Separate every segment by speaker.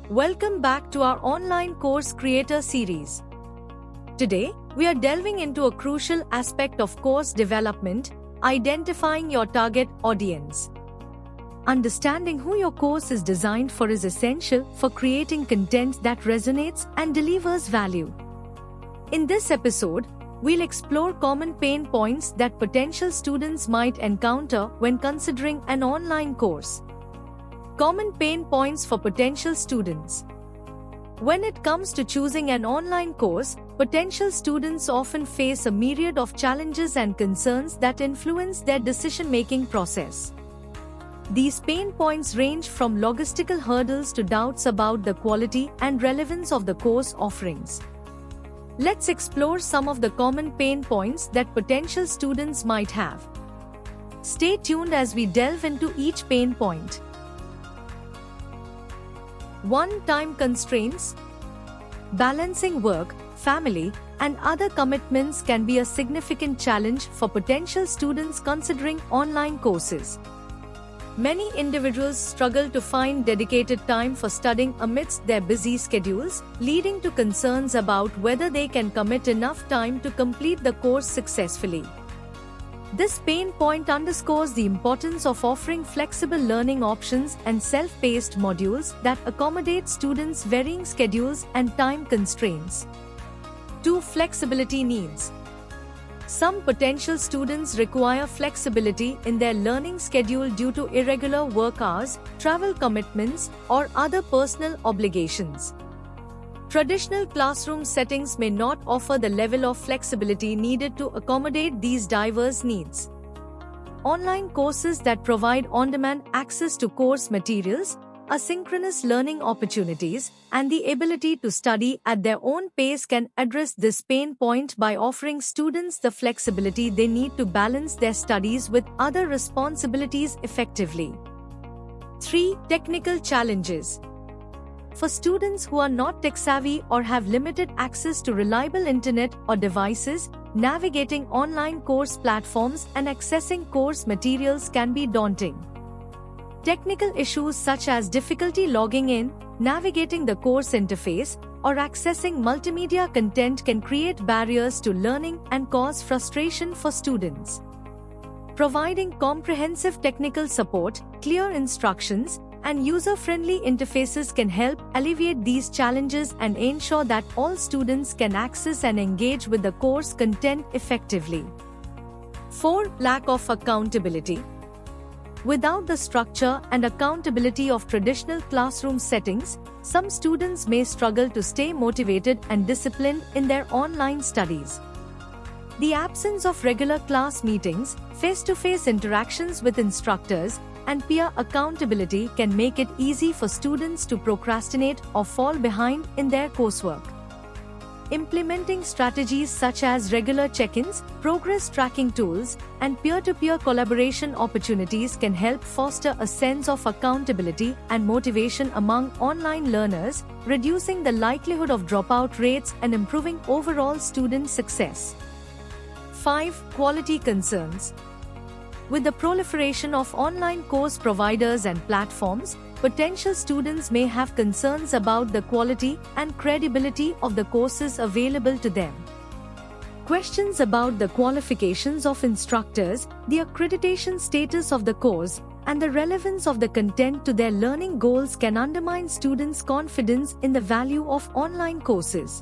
Speaker 1: Welcome back to our online course creator series. Today, we are delving into a crucial aspect of course development, identifying your target audience. Understanding who your course is designed for is essential for creating content that resonates and delivers value. In this episode, we'll explore common pain points that potential students might encounter when considering an online course. Common pain points for potential students. When it comes to choosing an online course, potential students often face a myriad of challenges and concerns that influence their decision-making process. These pain points range from logistical hurdles to doubts about the quality and relevance of the course offerings. Let's explore some of the common pain points that potential students might have. Stay tuned as we delve into each pain point. 1. Time constraints. Balancing work, family, and other commitments can be a significant challenge for potential students considering online courses. Many individuals struggle to find dedicated time for studying amidst their busy schedules, leading to concerns about whether they can commit enough time to complete the course successfully. This pain point underscores the importance of offering flexible learning options and self-paced modules that accommodate students' varying schedules and time constraints. 2. Flexibility needs. Some potential students require flexibility in their learning schedule due to irregular work hours, travel commitments, or other personal obligations. Traditional classroom settings may not offer the level of flexibility needed to accommodate these diverse needs. Online courses that provide on-demand access to course materials, asynchronous learning opportunities, and the ability to study at their own pace can address this pain point by offering students the flexibility they need to balance their studies with other responsibilities effectively. 3. Technical challenges. For students who are not tech-savvy or have limited access to reliable internet or devices, navigating online course platforms and accessing course materials can be daunting. Technical issues such as difficulty logging in, navigating the course interface, or accessing multimedia content can create barriers to learning and cause frustration for students. Providing comprehensive technical support, clear instructions, and user-friendly interfaces can help alleviate these challenges and ensure that all students can access and engage with the course content effectively. 4. Lack of accountability. Without the structure and accountability of traditional classroom settings, some students may struggle to stay motivated and disciplined in their online studies. The absence of regular class meetings, face-to-face interactions with instructors, and peer accountability can make it easy for students to procrastinate or fall behind in their coursework. Implementing strategies such as regular check-ins, progress tracking tools, and peer-to-peer collaboration opportunities can help foster a sense of accountability and motivation among online learners, reducing the likelihood of dropout rates and improving overall student success. 5. Quality concerns. With the proliferation of online course providers and platforms, potential students may have concerns about the quality and credibility of the courses available to them. Questions about the qualifications of instructors, the accreditation status of the course, and the relevance of the content to their learning goals can undermine students' confidence in the value of online courses.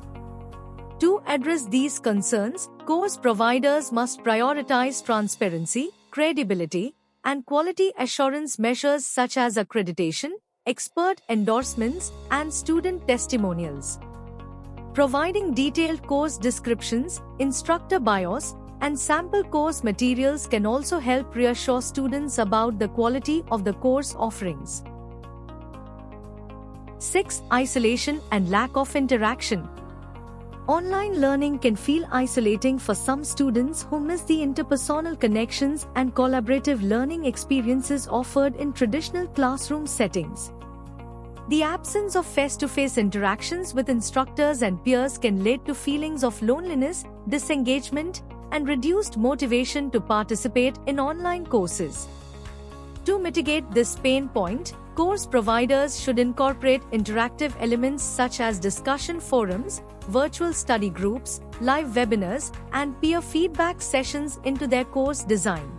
Speaker 1: To address these concerns, course providers must prioritize transparency, credibility, and quality assurance measures such as accreditation, expert endorsements, and student testimonials. Providing detailed course descriptions, instructor bios, and sample course materials can also help reassure students about the quality of the course offerings. 6. Isolation and lack of interaction. Online learning can feel isolating for some students who miss the interpersonal connections and collaborative learning experiences offered in traditional classroom settings. The absence of face-to-face interactions with instructors and peers can lead to feelings of loneliness, disengagement, and reduced motivation to participate in online courses. To mitigate this pain point, course providers should incorporate interactive elements such as discussion forums, virtual study groups, live webinars, and peer feedback sessions into their course design.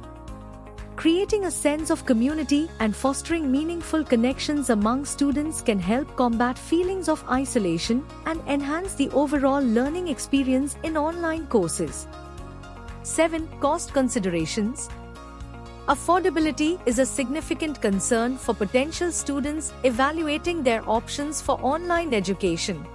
Speaker 1: Creating a sense of community and fostering meaningful connections among students can help combat feelings of isolation and enhance the overall learning experience in online courses. 7. Cost considerations. Affordability is a significant concern for potential students evaluating their options for online education.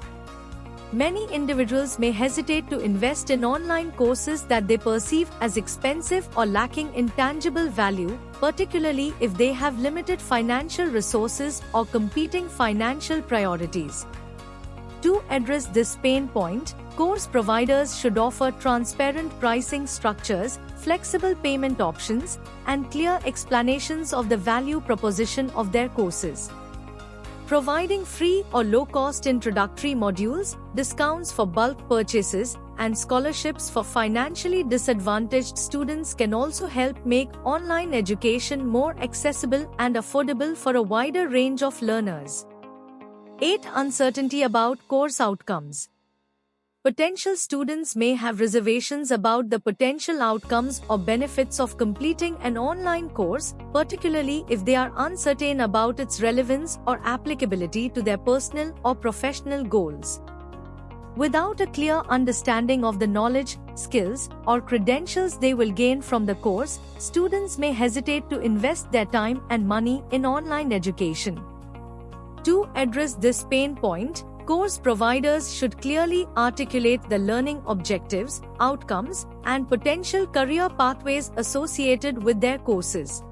Speaker 1: Many individuals may hesitate to invest in online courses that they perceive as expensive or lacking in tangible value, particularly if they have limited financial resources or competing financial priorities. To address this pain point, course providers should offer transparent pricing structures, flexible payment options, and clear explanations of the value proposition of their courses. Providing free or low-cost introductory modules, discounts for bulk purchases, and scholarships for financially disadvantaged students can also help make online education more accessible and affordable for a wider range of learners. 8. Uncertainty about course outcomes. Potential students may have reservations about the potential outcomes or benefits of completing an online course, particularly if they are uncertain about its relevance or applicability to their personal or professional goals. Without a clear understanding of the knowledge, skills, or credentials they will gain from the course, students may hesitate to invest their time and money in online education. To address this pain point, course providers should clearly articulate the learning objectives, outcomes, and potential career pathways associated with their courses.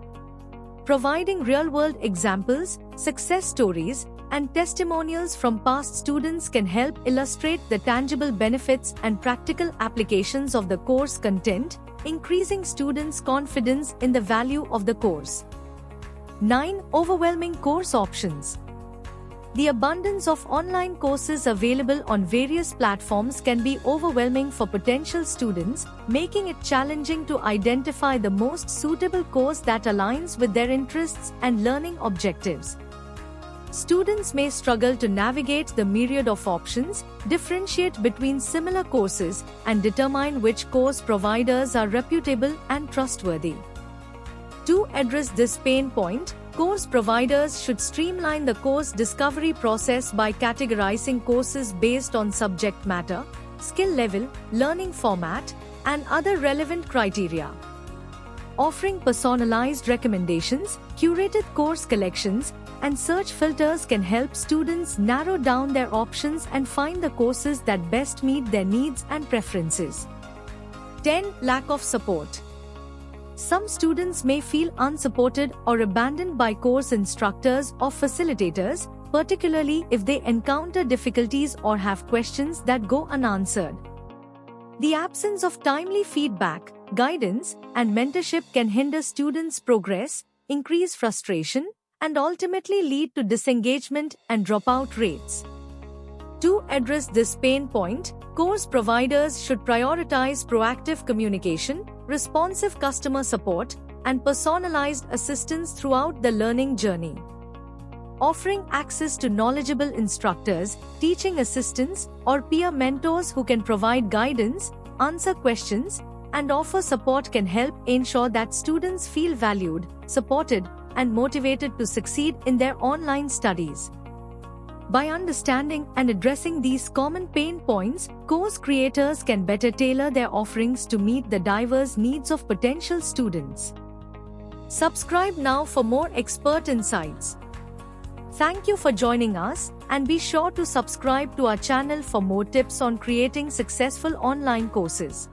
Speaker 1: Providing real-world examples, success stories, and testimonials from past students can help illustrate the tangible benefits and practical applications of the course content, increasing students' confidence in the value of the course. 9. Overwhelming course options. The abundance of online courses available on various platforms can be overwhelming for potential students, making it challenging to identify the most suitable course that aligns with their interests and learning objectives. Students may struggle to navigate the myriad of options, differentiate between similar courses, and determine which course providers are reputable and trustworthy. To address this pain point, course providers should streamline the course discovery process by categorizing courses based on subject matter, skill level, learning format, and other relevant criteria. Offering personalized recommendations, curated course collections, and search filters can help students narrow down their options and find the courses that best meet their needs and preferences. 10. Lack of support. Some students may feel unsupported or abandoned by course instructors or facilitators, particularly if they encounter difficulties or have questions that go unanswered. The absence of timely feedback, guidance, and mentorship can hinder students' progress, increase frustration, and ultimately lead to disengagement and dropout rates. To address this pain point, course providers should prioritize proactive communication, responsive customer support, and personalized assistance throughout the learning journey. Offering access to knowledgeable instructors, teaching assistants, or peer mentors who can provide guidance, answer questions, and offer support can help ensure that students feel valued, supported, and motivated to succeed in their online studies. By understanding and addressing these common pain points, course creators can better tailor their offerings to meet the diverse needs of potential students. Subscribe now for more expert insights. Thank you for joining us, and be sure to subscribe to our channel for more tips on creating successful online courses.